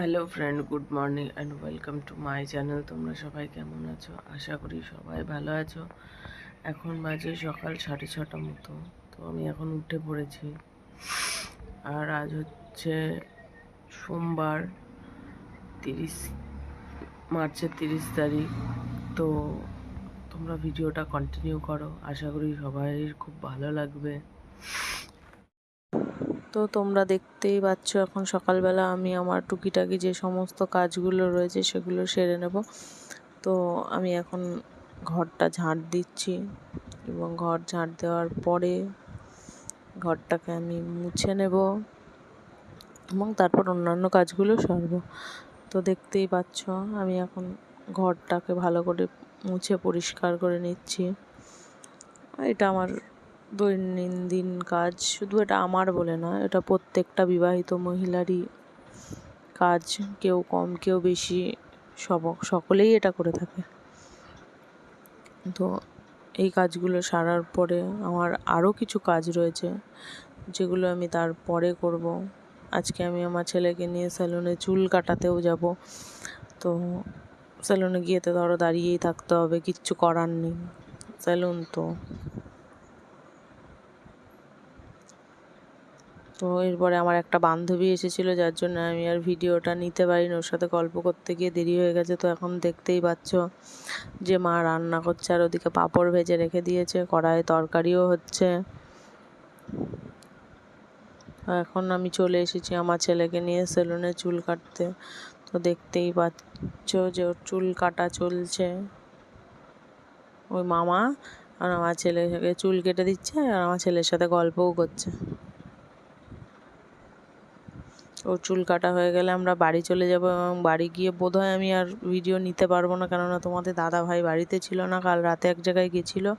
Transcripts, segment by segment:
Hello friend, good morning and welcome to my channel. তোমরা সবাই কেমন আছো? আশা করি সবাই ভালো আছো। এখন বাজে সকাল 6:30 মতো। তো আমি এখন উঠে পড়েছি। আর আজ হচ্ছে সোমবার, 30 মার্চের 30 তারিখ। তো তোমরা ভিডিওটা কন্টিনিউ করো, আশা করি সবাই খুব ভালো লাগবে। তো তোমরা দেখতেই পাচ্ছ এখন সকালবেলা আমি আমার টুকিটাকি যে সমস্ত কাজগুলো রয়েছে সেগুলো সেরে নেব। তো আমি এখন ঘরটা ঝাঁট দিচ্ছি এবং ঘর ঝাঁট দেওয়ার পরে ঘরটাকে আমি মুছে নেব এবং তারপর অন্যান্য কাজগুলো সারব। তো দেখতেই পাচ্ছ আমি এখন ঘরটাকে ভালো করে মুছে পরিষ্কার করে নিচ্ছি। এটা আমার দৈনন্দিন কাজ। শুধু এটা আমার বলে নয়, এটা প্রত্যেকটা বিবাহিত মহিলারই কাজ। কেউ কম কেউ বেশি, সকলেই এটা করে থাকে। তো এই কাজগুলো সারার পরে আমার আরও কিছু কাজ রয়েছে যেগুলো আমি তারপরে করব। আজকে আমি আমার ছেলেকে নিয়ে স্যালুনে চুল কাটাতেও যাব। তো স্যালুনে গিয়ে তো ধরো দাঁড়িয়েই থাকতে হবে, কিচ্ছু করার নেই, স্যালুন তো। তো এরপরে আমার একটা বান্ধবী এসেছিলো, যার জন্য আমি আর ভিডিওটা নিতে পারিনি। ওর সাথে গল্প করতে গিয়ে দেরি হয়ে গেছে। তো এখন দেখতেই পাচ্ছ যে মা রান্না করছে, আর ওদিকে পাঁপড় ভেজে রেখে দিয়েছে, কড়াইয়ে তরকারিও হচ্ছে। এখন আমি চলে এসেছি আমার ছেলেকে নিয়ে সেলুনে চুল কাটতে। তো দেখতেই পাচ্ছ যে ওর চুল কাটা চলছে। ওই মামা আর আমার ছেলেকে চুল কেটে দিচ্ছে, আর আমার ছেলের সাথে গল্পও করছে। ওর চুল কাটা হয়ে গেলে আমরা বাড়ি চলে যাব, এবং বাড়ি গিয়ে বোধহয় আমি আর ভিডিও নিতে পারবো না, কেননা তোমাদের দাদা ভাই বাড়িতে ছিল না, কাল রাতে এক জায়গায় গেছিলো,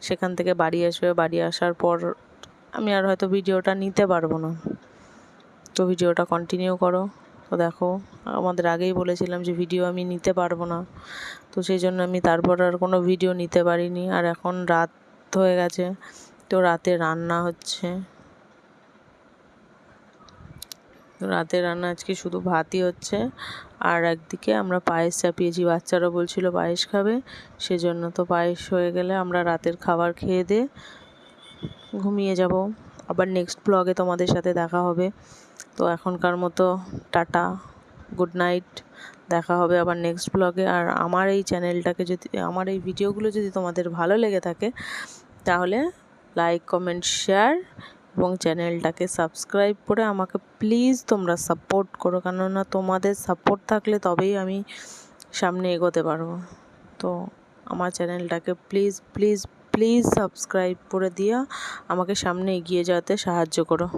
সেখান থেকে বাড়ি আসবে। বাড়ি আসার পর আমি আর হয়তো ভিডিওটা নিতে পারবো না। তো ভিডিওটা কন্টিনিউ করো। তো দেখো, আমাদের আগেই বলেছিলাম যে ভিডিও আমি নিতে পারবো না, তো সেই জন্য আমি তারপর আর কোনো ভিডিও নিতে পারিনি। আর এখন রাত হয়ে গেছে, তো রাতে রান্না হচ্ছে। রাতে রান্না আজকে শুধু ভাতই হচ্ছে, আর একদিকে আমরা পায়েস চাপিয়েছি। বাচ্চারা বলছিল পায়েস খাবে, সেজন্য তো পায়েস হয়ে গেলে আমরা রাতের খাবার খেয়ে দিয়ে ঘুমিয়ে যাব। আবার নেক্সট ব্লগে তোমাদের সাথে দেখা হবে। তো এখনকার মতো টাটা, গুড নাইট। দেখা হবে আবার নেক্সট ব্লগে। আর আমার এই চ্যানেলটাকে যদি, আমার এই ভিডিওগুলো যদি তোমাদের ভালো লেগে থাকে, তাহলে লাইক, কমেন্ট, শেয়ার এবং চ্যানেলটাকে সাবস্ক্রাইব করে আমাকে প্লিজ তোমরা সাপোর্ট করো, কেননা তোমাদের সাপোর্ট থাকলে তবেই আমি সামনে এগোতে পারবো। তো আমার চ্যানেলটাকে প্লিজ প্লিজ প্লিজ সাবস্ক্রাইব করে দিয়ে আমাকে সামনে এগিয়ে যেতে সাহায্য করো।